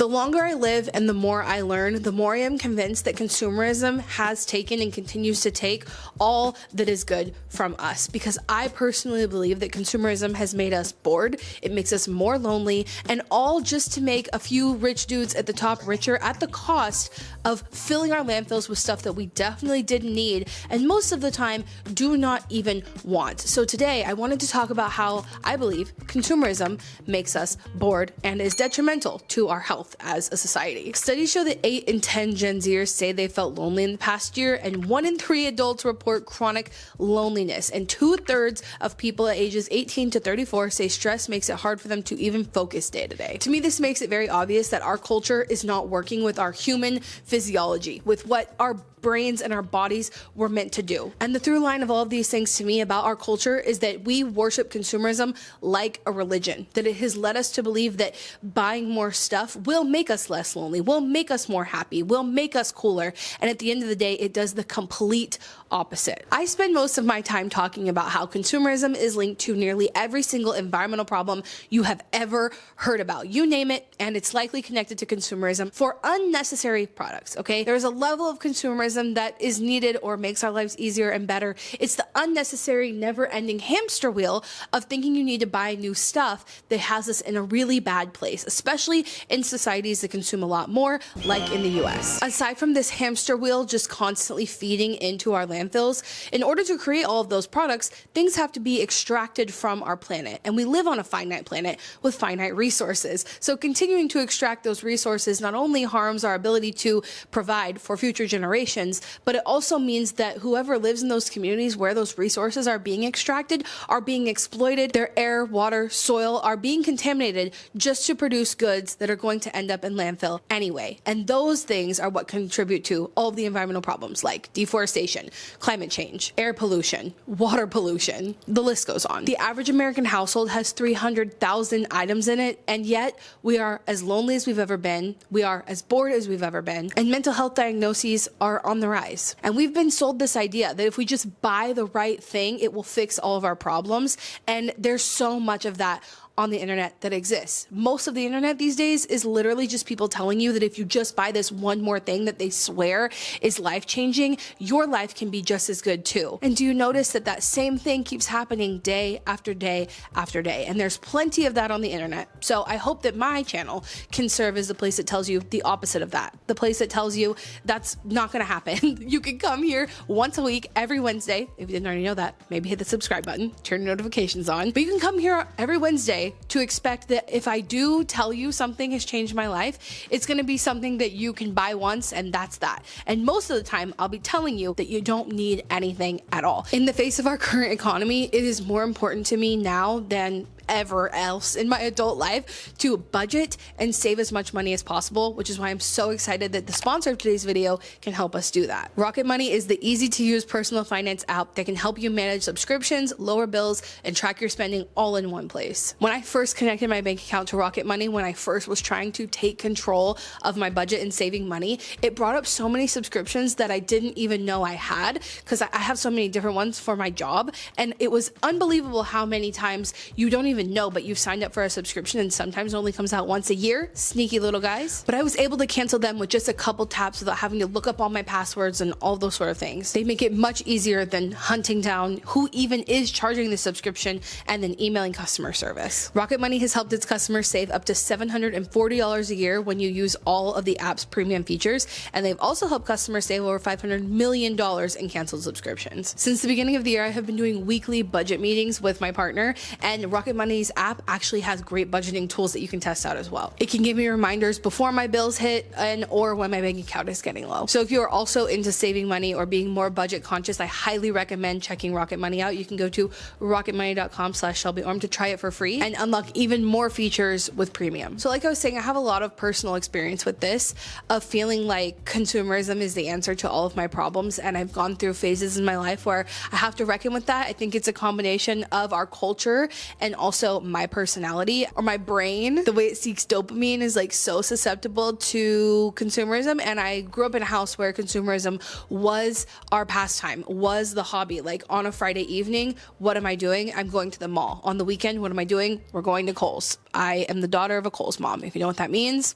The longer I live and the more I learn, the more I am convinced that consumerism has taken and continues to take all that is good from us, because I personally believe that consumerism has made us bored, it makes us more lonely, and all just to make a few rich dudes at the top richer at the cost of filling our landfills with stuff that we definitely didn't need and most of the time do not even want. So today I wanted to talk about how I believe consumerism makes us bored and is detrimental to our health as a society. Studies show that 8 in 10 Gen Zers say they felt lonely in the past year, and 1 in 3 adults report chronic loneliness, and 2/3 of people at ages 18 to 34 say stress makes it hard for them to even focus day to day. To me, this makes it very obvious that our culture is not working with our human physiology, with what our brains and our bodies were meant to do. And the through line of all of these things to me about our culture is that we worship consumerism like a religion, that it has led us to believe that buying more stuff will make us less lonely, will make us more happy, will make us cooler, and at the end of the day it does the complete opposite. I spend most of my time talking about how consumerism is linked to nearly every single environmental problem you have ever heard about. You name it, and it's likely connected to consumerism for unnecessary products, okay? There's a level of consumerism that is needed or makes our lives easier and better. It's the unnecessary, never-ending hamster wheel of thinking you need to buy new stuff that has us in a really bad place, especially in societies that consume a lot more, like in the US. Aside from this hamster wheel just constantly feeding into our landfills, in order to create all of those products, things have to be extracted from our planet, and we live on a finite planet with finite resources. So continuing to extract those resources not only harms our ability to provide for future generations, but it also means that whoever lives in those communities where those resources are being extracted are being exploited. Their air, water, soil are being contaminated just to produce goods that are going to end up in landfill anyway. And those things are what contribute to all of the environmental problems like deforestation, climate change, air pollution, water pollution, the list goes on. The average American household has 300,000 items in it, and yet we are as lonely as we've ever been, we are as bored as we've ever been, and mental health diagnoses are on the rise. And we've been sold this idea that if we just buy the right thing, it will fix all of our problems, and there's so much of that on the internet that exists. Most of the internet these days is literally just people telling you that if you just buy this one more thing that they swear is life-changing, your life can be just as good too. And do you notice that that same thing keeps happening day after day after day? And there's plenty of that on the internet. So I hope that my channel can serve as the place that tells you the opposite of that. The place that tells you that's not gonna happen. You can come here once a week, every Wednesday. If you didn't already know that, maybe hit the subscribe button, turn your notifications on. But you can come here every Wednesday to expect that if I do tell you something has changed my life, it's going to be something that you can buy once and that's that. And most of the time, I'll be telling you that you don't need anything at all. In the face of our current economy, it is more important to me now than ever else in my adult life to budget and save as much money as possible, which is why I'm so excited that the sponsor of today's video can help us do that. Rocket Money is the easy-to-use personal finance app that can help you manage subscriptions, lower bills, and track your spending all in one place. When I first connected my bank account to Rocket Money, when I first was trying to take control of my budget and saving money, it brought up so many subscriptions that I didn't even know I had, because I have so many different ones for my job, and it was unbelievable how many times you don't even know, but you've signed up for a subscription and sometimes it only comes out once a year. Sneaky little guys. But I was able to cancel them with just a couple taps without having to look up all my passwords and all those sort of things. They make it much easier than hunting down who even is charging the subscription and then emailing customer service. Rocket Money has helped its customers save up to $740 a year when you use all of the app's premium features, and they've also helped customers save over $500 million in canceled subscriptions. Since the beginning of the year, I have been doing weekly budget meetings with my partner, and Rocket Money's app actually has great budgeting tools that you can test out as well. It can give me reminders before my bills hit and or when my bank account is getting low. So if you are also into saving money or being more budget conscious, I highly recommend checking Rocket Money out. You can go to rocketmoney.com/ShelbyOrm to try it for free and unlock even more features with premium. So like I was saying, I have a lot of personal experience with this, of feeling like consumerism is the answer to all of my problems, and I've gone through phases in my life where I have to reckon with that. I think it's a combination of our culture and also my personality or my brain. The way it seeks dopamine is like so susceptible to consumerism, and I grew up in a house where consumerism was our pastime, was the hobby. Like on a Friday evening, what am I doing? I'm going to the mall. On the weekend, what am I doing? We're going to Kohl's. I am the daughter of a Kohl's mom. If you know what that means,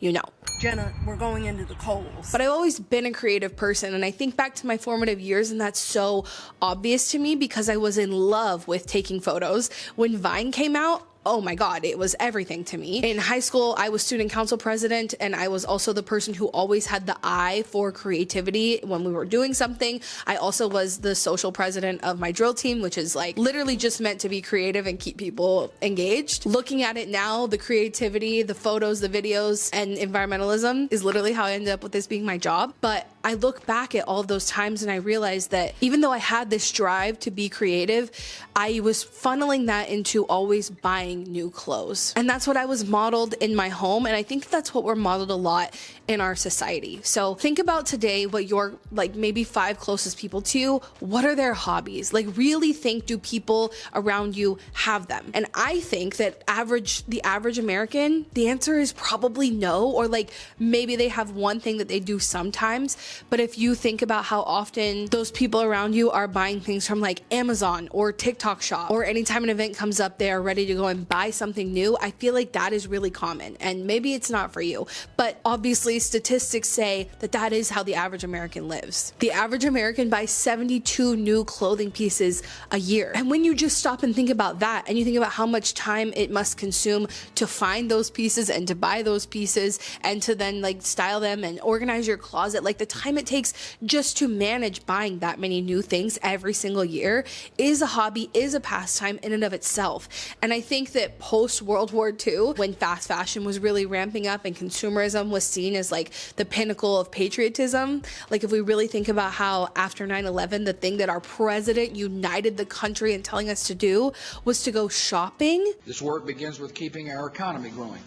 you know. Jenna, we're going into the coals. But I've always been a creative person, and I think back to my formative years, and that's so obvious to me because I was in love with taking photos. When Vine came out, oh my God, it was everything to me. In high school, I was student council president, and I was also the person who always had the eye for creativity when we were doing something. I also was the social president of my drill team, which is like literally just meant to be creative and keep people engaged. Looking at it now, the creativity, the photos, the videos, and environmentalism is literally how I ended up with this being my job. But I look back at all of those times and I realized that even though I had this drive to be creative, I was funneling that into always buying new clothes. And that's what I was modeled in my home. And I think that's what we're modeled a lot in our society. So think about today what your like maybe 5 closest people to you, what are their hobbies? Like really think, do people around you have them? And I think that the average American, the answer is probably no, or like maybe they have one thing that they do sometimes. But if you think about how often those people around you are buying things from like Amazon or TikTok Shop, or anytime an event comes up, they are ready to go and buy something new, I feel like that is really common. And maybe it's not for you, but obviously statistics say that that is how the average American lives. The average American buys 72 new clothing pieces a year. And when you just stop and think about that, and you think about how much time it must consume to find those pieces and to buy those pieces and to then like style them and organize your closet, like the time it takes just to manage buying that many new things every single year is a hobby, is a pastime in and of itself. And I think that post World War II, when fast fashion was really ramping up and consumerism was seen as like the pinnacle of patriotism, like if we really think about how after 9/11, the thing that our president united the country in telling us to do was to go shopping. This work begins with keeping our economy growing.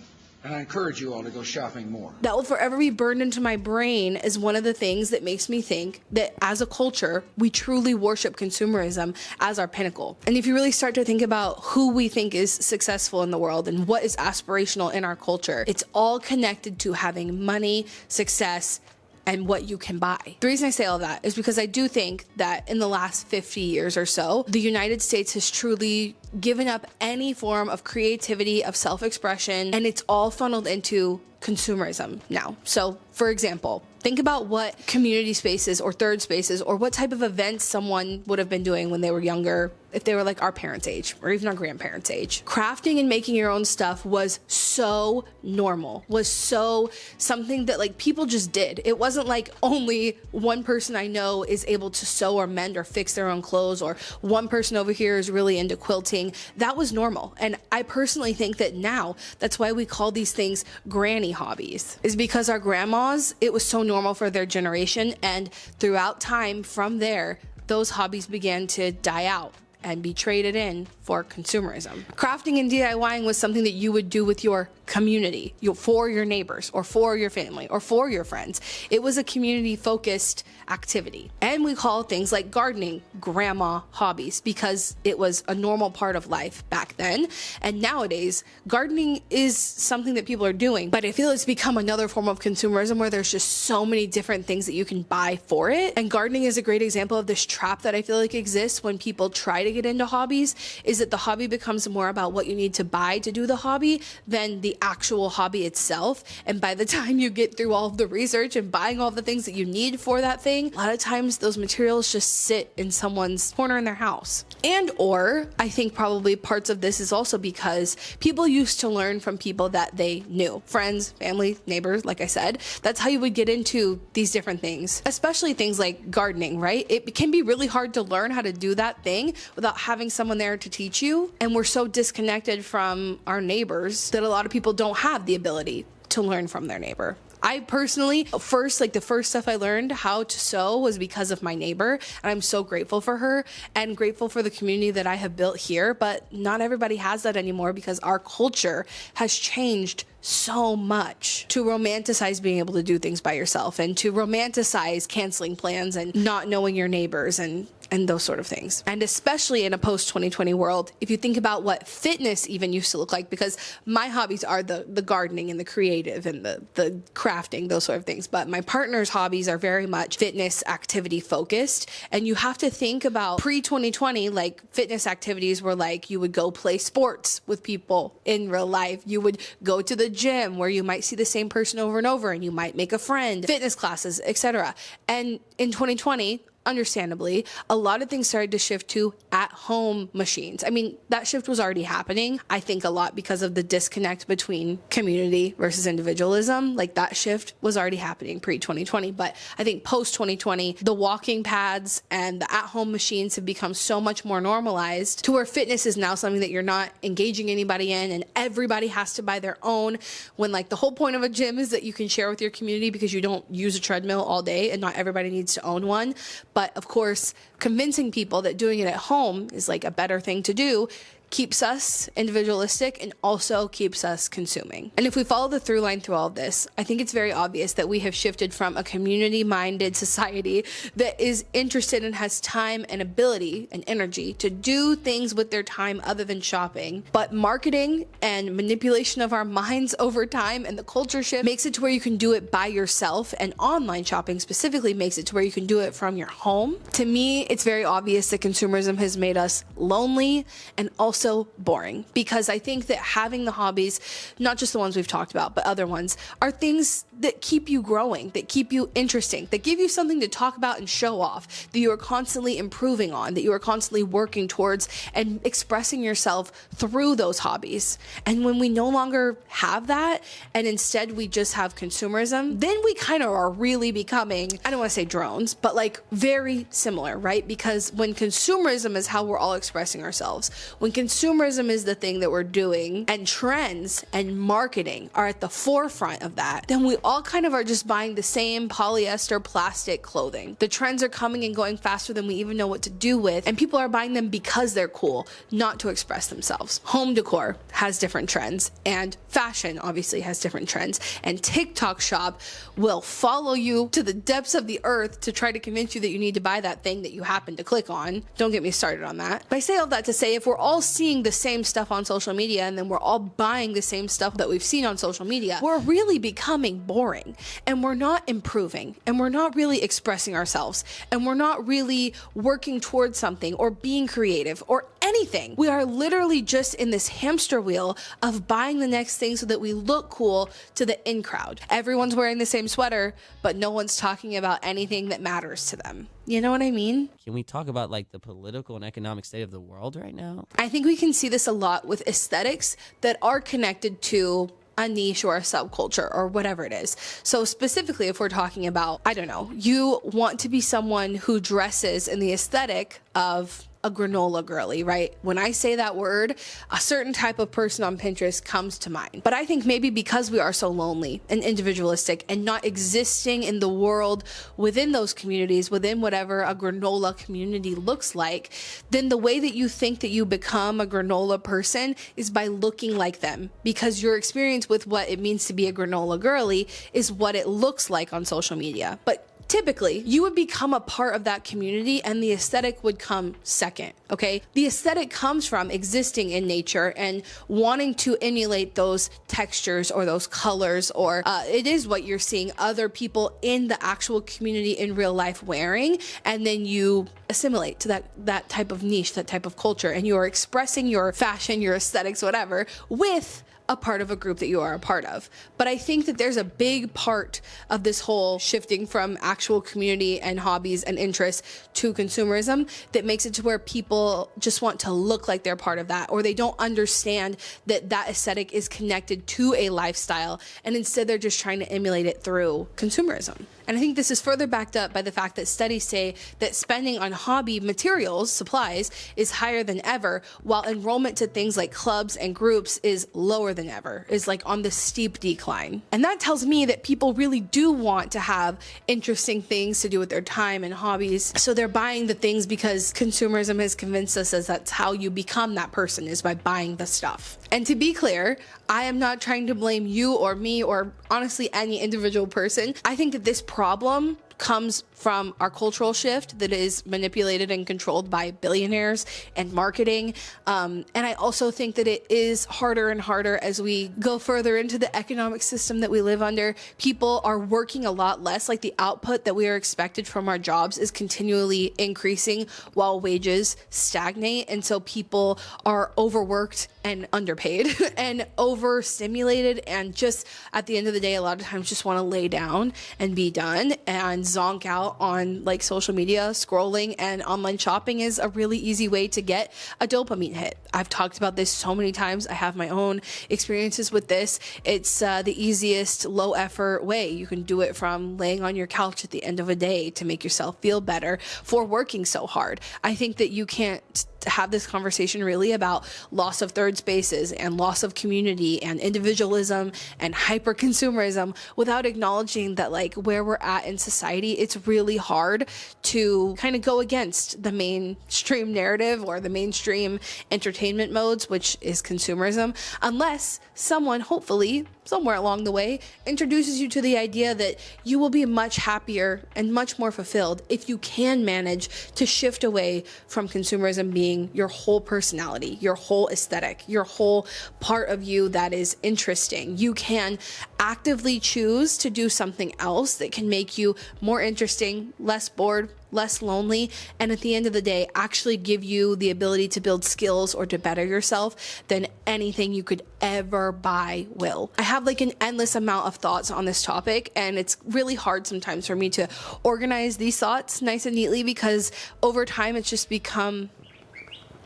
And I encourage you all to go shopping more. That will forever be burned into my brain as one of the things that makes me think that as a culture, we truly worship consumerism as our pinnacle. And if you really start to think about who we think is successful in the world and what is aspirational in our culture, it's all connected to having money, success, and what you can buy. The reason I say all that is because I do think that in the last 50 years or so, the United States has truly given up any form of creativity, of self-expression, and it's all funneled into consumerism now. So, for example, think about what community spaces or third spaces or what type of events someone would have been doing when they were younger, if they were like our parents' age or even our grandparents' age. Crafting and making your own stuff was so normal, was so something that like people just did. It wasn't like only one person I know is able to sew or mend or fix their own clothes, or one person over here is really into quilting. That was normal. And I personally think that now that's why we call these things granny hobbies, is because our grandmas, it was so normal for their generation, and throughout time from there, those hobbies began to die out and be traded in for consumerism. Crafting and DIYing was something that you would do with your community, for your neighbors, or for your family, or for your friends. It was a community-focused activity. And we call things like gardening grandma hobbies because it was a normal part of life back then. And nowadays, gardening is something that people are doing, but I feel it's become another form of consumerism where there's just so many different things that you can buy for it. And gardening is a great example of this trap that I feel like exists when people try to get into hobbies, is that the hobby becomes more about what you need to buy to do the hobby than the actual hobby itself. And by the time you get through all of the research and buying all the things that you need for that thing, a lot of times those materials just sit in someone's corner in their house. And or I think probably parts of this is also because people used to learn from people that they knew. Friends, family, neighbors, like I said. That's how you would get into these different things, especially things like gardening, right? It can be really hard to learn how to do that thing without having someone there to teach you. And we're so disconnected from our neighbors that a lot of people don't have the ability to learn from their neighbor. I personally, the first stuff I learned how to sew was because of my neighbor, and I'm so grateful for her and grateful for the community that I have built here, but not everybody has that anymore because our culture has changed so much to romanticize being able to do things by yourself and to romanticize canceling plans and not knowing your neighbors and those sort of things. And especially in a post-2020 world, if you think about what fitness even used to look like, because my hobbies are the gardening and the creative and the crafting, those sort of things. But my partner's hobbies are very much fitness activity focused. And you have to think about pre-2020, like fitness activities were like you would go play sports with people in real life. You would go to the gym where you might see the same person over and over and you might make a friend, fitness classes, etc. And in 2020, understandably, a lot of things started to shift to at-home machines. I mean, that shift was already happening, I think a lot because of the disconnect between community versus individualism. Like that shift was already happening pre-2020, but I think post-2020, the walking pads and the at-home machines have become so much more normalized to where fitness is now something that you're not engaging anybody in and everybody has to buy their own, when like the whole point of a gym is that you can share with your community because you don't use a treadmill all day and not everybody needs to own one. But of course, convincing people that doing it at home is like a better thing to do keeps us individualistic and also keeps us consuming. And if we follow the through line through all of this, I think it's very obvious that we have shifted from a community-minded society that is interested and has time and ability and energy to do things with their time other than shopping. But marketing and manipulation of our minds over time and the culture shift makes it to where you can do it by yourself, and online shopping specifically makes it to where you can do it from your home. To me, it's very obvious that consumerism has made us lonely and also boring, because I think that having the hobbies, not just the ones we've talked about, but other ones, are things that keep you growing, that keep you interesting, that give you something to talk about and show off, that you are constantly improving on, that you are constantly working towards and expressing yourself through those hobbies. And when we no longer have that, and instead we just have consumerism, then we kind of are really becoming, I don't want to say drones, but like very similar, right? Because when consumerism is how we're all expressing ourselves, when consumerism is the thing that we're doing, and trends and marketing are at the forefront of that, then we all kind of are just buying the same polyester plastic clothing. The trends are coming and going faster than we even know what to do with, and people are buying them because they're cool, not to express themselves. Home decor has different trends, and fashion obviously has different trends, and TikTok shop will follow you to the depths of the earth to try to convince you that you need to buy that thing that you happen to click on. Don't get me started on that. But I say all that to say, if we're all seeing the same stuff on social media and then we're all buying the same stuff that we've seen on social media, we're really becoming boring, and we're not improving, and we're not really expressing ourselves, and we're not really working towards something or being creative or anything. We are literally just in this hamster wheel of buying the next thing so that we look cool to the in crowd. Everyone's wearing the same sweater, but no one's talking about anything that matters to them. You know what I mean? Can we talk about like the political and economic state of the world right now? I think we can see this a lot with aesthetics that are connected to a niche or a subculture or whatever it is. So specifically, if we're talking about, I don't know, you want to be someone who dresses in the aesthetic of a granola girly, right? When I say that word, a certain type of person on Pinterest comes to mind. But I think maybe because we are so lonely and individualistic and not existing in the world within those communities, within whatever a granola community looks like, then the way that you think that you become a granola person is by looking like them, because your experience with what it means to be a granola girly is what it looks like on social media. But typically, you would become a part of that community and the aesthetic would come second, okay? The aesthetic comes from existing in nature and wanting to emulate those textures or those colors, or it is what you're seeing other people in the actual community in real life wearing, and then you assimilate to that type of niche, that type of culture, and you are expressing your fashion, your aesthetics, whatever, with a part of a group that you are a part of. But I think that there's a big part of this whole shifting from actual community and hobbies and interests to consumerism that makes it to where people just want to look like they're part of that, or they don't understand that that aesthetic is connected to a lifestyle, and instead they're just trying to emulate it through consumerism. And I think this is further backed up by the fact that studies say that spending on hobby materials, supplies, is higher than ever, while enrollment to things like clubs and groups is lower than ever, is like on the steep decline. And that tells me that people really do want to have interesting things to do with their time and hobbies. So they're buying the things because consumerism has convinced us as that's how you become that person, is by buying the stuff. And to be clear, I am not trying to blame you or me or honestly any individual person. I think that this problem comes from our cultural shift that is manipulated and controlled by billionaires and marketing. And I also think that it is harder and harder as we go further into the economic system that we live under. People are working a lot less. Like, the output that we are expected from our jobs is continually increasing while wages stagnate. And so people are overworked and underpaid and overstimulated, and just at the end of the day, a lot of times just want to lay down and be done and zonk out on like social media scrolling. And online shopping is a really easy way to get a dopamine hit. I've talked about this so many times. I have my own experiences with this. It's the easiest low effort way. You can do it from laying on your couch at the end of a day to make yourself feel better for working so hard. I think that you can't have this conversation really about loss of third spaces and loss of community and individualism and hyper consumerism without acknowledging that, like, where we're at in society, it's really hard to kind of go against the mainstream narrative or the mainstream entertainment modes, which is consumerism, unless someone, hopefully somewhere along the way, introduces you to the idea that you will be much happier and much more fulfilled if you can manage to shift away from consumerism being your whole personality, your whole aesthetic, your whole part of you that is interesting. You can actively choose to do something else that can make you more interesting, less bored, less lonely, and at the end of the day, actually give you the ability to build skills or to better yourself than anything you could ever buy will. I have like an endless amount of thoughts on this topic, and it's really hard sometimes for me to organize these thoughts nice and neatly because over time it's just become...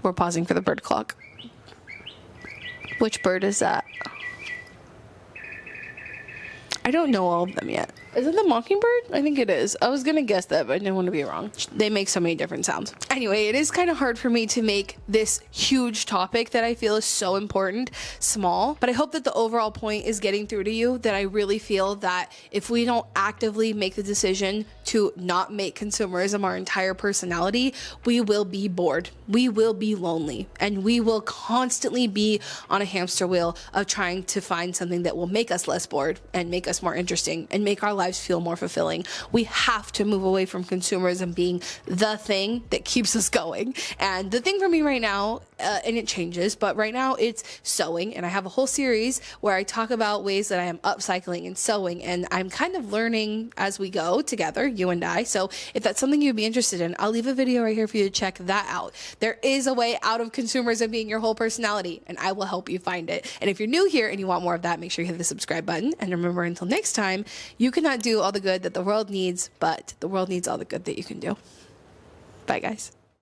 We're pausing for the bird clock. Which bird is that? I don't know all of them yet. Is it the mockingbird? I think it is. I was gonna guess that, but I didn't want to be wrong. They make so many different sounds. Anyway, it is kind of hard for me to make this huge topic that I feel is so important small, but I hope that the overall point is getting through to you, that I really feel that if we don't actively make the decision to not make consumerism our entire personality, we will be bored, we will be lonely, and we will constantly be on a hamster wheel of trying to find something that will make us less bored and make us more interesting and make our lives feel more fulfilling. We have to move away from consumerism being the thing that keeps us going. And the thing for me right now, and it changes, but right now it's sewing, and I have a whole series where I talk about ways that I am upcycling and sewing, and I'm kind of learning as we go together, you and I. So if that's something you'd be interested in, I'll leave a video right here for you to check that out. There is a way out of consumerism being your whole personality, and I will help you find it. And if you're new here and you want more of that, make sure you hit the subscribe button. And remember, until next time, you cannot do all the good that the world needs, but the world needs all the good that you can do. Bye, guys.